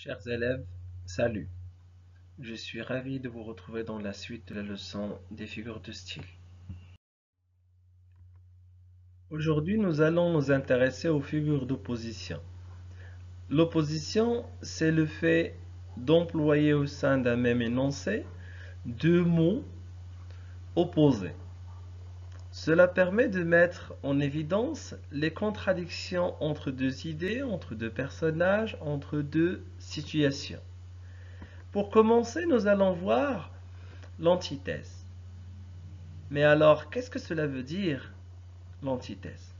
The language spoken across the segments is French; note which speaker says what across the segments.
Speaker 1: Chers élèves, salut. Je suis ravi de vous retrouver dans la suite de la leçon des figures de style. Aujourd'hui, nous allons nous intéresser aux figures d'opposition. L'opposition, c'est le fait d'employer au sein d'un même énoncé deux mots opposés. Cela permet de mettre en évidence les contradictions entre deux idées, entre deux personnages, entre deux situations. Pour commencer, nous allons voir l'antithèse. Mais alors, qu'est-ce que cela veut dire, l'antithèse?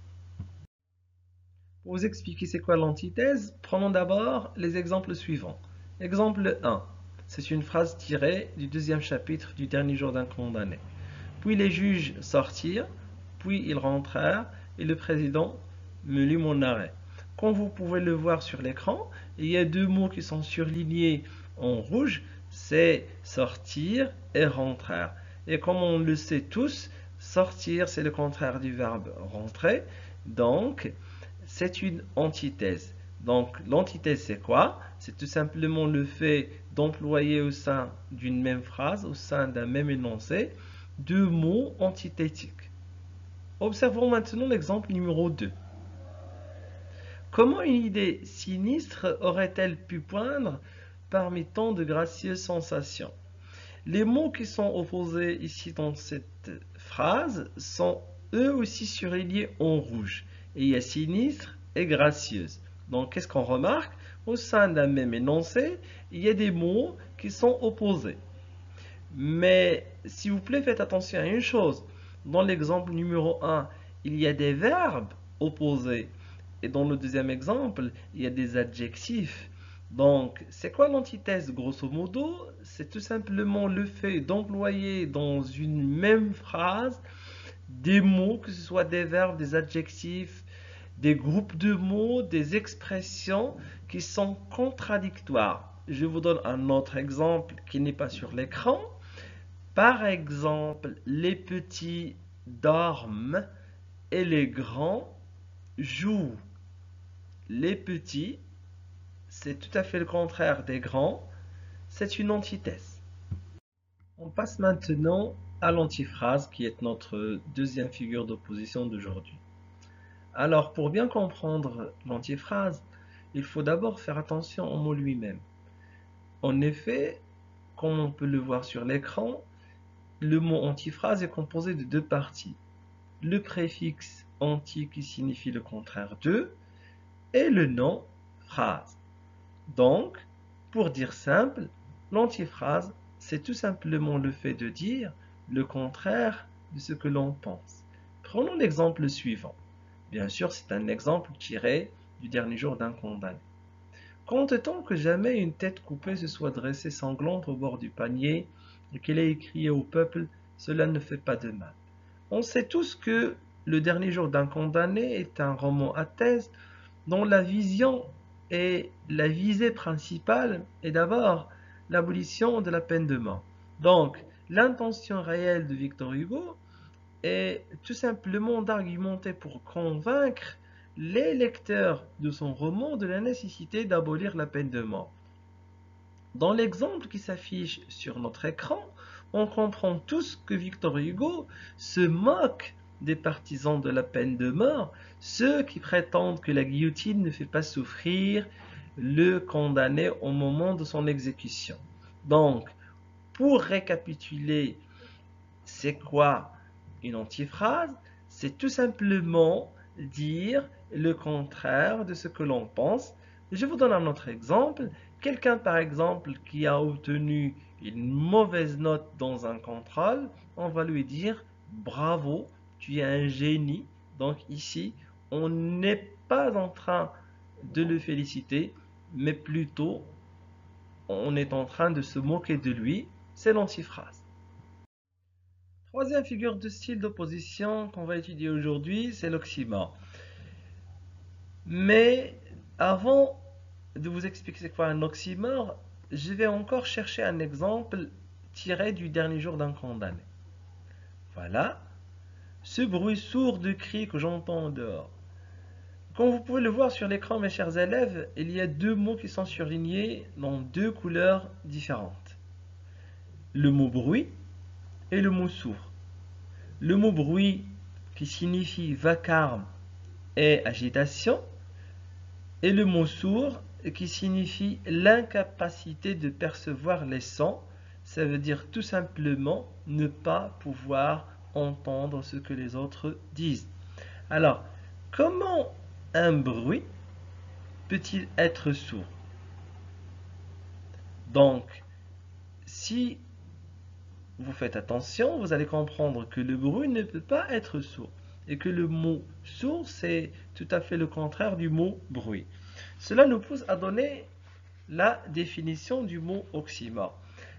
Speaker 1: Pour vous expliquer c'est quoi l'antithèse, prenons d'abord les exemples suivants. Exemple 1. C'est une phrase tirée du deuxième chapitre du dernier jour d'un condamné. Puis les juges sortirent, puis ils rentrèrent, et le président me lut mon arrêt. Comme vous pouvez le voir sur l'écran, il y a deux mots qui sont surlignés en rouge, c'est sortir et rentrèrent. Et comme on le sait tous, sortir c'est le contraire du verbe rentrer, donc c'est une antithèse. Donc l'antithèse c'est quoi? C'est tout simplement le fait d'employer au sein d'une même phrase, au sein d'un même énoncé, deux mots antithétiques. Observons maintenant l'exemple numéro 2. Comment une idée sinistre aurait-elle pu poindre parmi tant de gracieuses sensations? Les mots qui sont opposés ici dans cette phrase sont eux aussi surlignés en rouge. Et il y a sinistre et gracieuse. Donc qu'est-ce qu'on remarque? Au sein d'un même énoncé, il y a des mots qui sont opposés. Mais s'il vous plaît, faites attention à une chose. Dans l'exemple numéro 1, il y a des verbes opposés. Et dans le deuxième exemple, il y a des adjectifs. Donc, c'est quoi l'antithèse grosso modo? C'est tout simplement le fait d'employer dans une même phrase des mots, que ce soit des verbes, des adjectifs, des groupes de mots, des expressions qui sont contradictoires. Je vous donne un autre exemple qui n'est pas sur l'écran. Par exemple, les petits dorment et les grands jouent. Les petits, c'est tout à fait le contraire des grands, c'est une antithèse. On passe maintenant à l'antiphrase qui est notre deuxième figure d'opposition d'aujourd'hui. Alors, pour bien comprendre l'antiphrase, il faut d'abord faire attention au mot lui-même. En effet, comme on peut le voir sur l'écran, le mot antiphrase est composé de deux parties. Le préfixe anti qui signifie le contraire de et le nom phrase. Donc, pour dire simple, l'antiphrase, c'est tout simplement le fait de dire le contraire de ce que l'on pense. Prenons l'exemple suivant. Bien sûr, c'est un exemple tiré du dernier jour d'un condamné. Compte-t-on que jamais une tête coupée se soit dressée sanglante au bord du panier et qu'elle ait crié au peuple « Cela ne fait pas de mal ». On sait tous que Le dernier jour d'un condamné est un roman à thèse dont la vision et la visée principale est d'abord l'abolition de la peine de mort. Donc, l'intention réelle de Victor Hugo est tout simplement d'argumenter pour convaincre les lecteurs de son roman de la nécessité d'abolir la peine de mort. Dans l'exemple qui s'affiche sur notre écran, on comprend tous que Victor Hugo se moque des partisans de la peine de mort, ceux qui prétendent que la guillotine ne fait pas souffrir le condamné au moment de son exécution. Donc, pour récapituler, c'est quoi une antiphrase? C'est tout simplement dire le contraire de ce que l'on pense. Je vous donne un autre exemple. Quelqu'un, par exemple, qui a obtenu une mauvaise note dans un contrôle, on va lui dire bravo, tu es un génie. Donc ici, on n'est pas en train de le féliciter, mais plutôt on est en train de se moquer de lui. C'est l'antiphrase. Troisième figure de style d'opposition qu'on va étudier aujourd'hui, c'est l'oxymore. Mais avant de vous expliquer c'est quoi un oxymore, je vais encore chercher un exemple tiré du dernier jour d'un condamné. Voilà, ce bruit sourd de cris que j'entends dehors. Comme vous pouvez le voir sur l'écran, mes chers élèves, il y a deux mots qui sont surlignés dans deux couleurs différentes. Le mot bruit et le mot sourd. Le mot bruit qui signifie vacarme et agitation, et le mot sourd qui signifie l'incapacité de percevoir les sons. Ça veut dire tout simplement ne pas pouvoir entendre ce que les autres disent. Alors, comment un bruit peut-il être sourd? Donc, si vous faites attention, vous allez comprendre que le bruit ne peut pas être sourd et que le mot sourd, c'est tout à fait le contraire du mot bruit. Cela nous pousse à donner la définition du mot oxymore,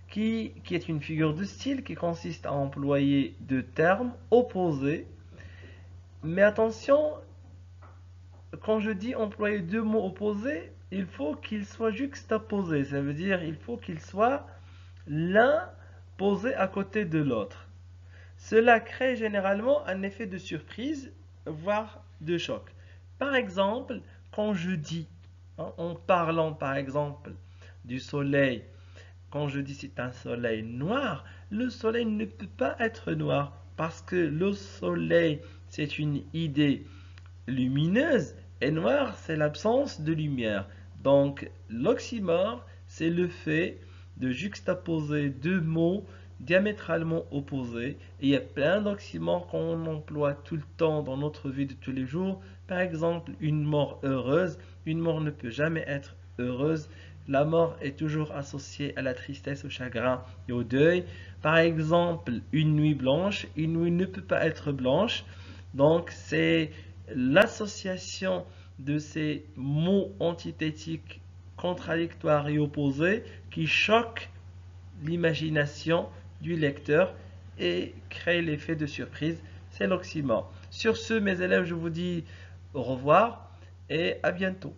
Speaker 1: qui est une figure de style qui consiste à employer deux termes opposés. Mais attention, quand je dis employer deux mots opposés, il faut qu'ils soient juxtaposés. Ça veut dire il faut qu'ils soient l'un posé à côté de l'autre. Cela crée généralement un effet de surprise, voire de choc. Par exemple, quand je dis, en parlant par exemple du soleil, quand je dis c'est un soleil noir, le soleil ne peut pas être noir parce que le soleil c'est une idée lumineuse et noir c'est l'absence de lumière. Donc l'oxymore c'est le fait de juxtaposer deux mots diamétralement opposés. Et il y a plein d'oxymores qu'on emploie tout le temps dans notre vie de tous les jours. Par exemple, une mort heureuse. Une mort ne peut jamais être heureuse. La mort est toujours associée à la tristesse, au chagrin et au deuil. Par exemple, une nuit blanche. Une nuit ne peut pas être blanche. Donc, c'est l'association de ces mots antithétiques contradictoires et opposés qui choquent l'imagination du lecteur et crée l'effet de surprise. C'est l'oxymore. Sur ce, mes élèves, je vous dis au revoir et à bientôt.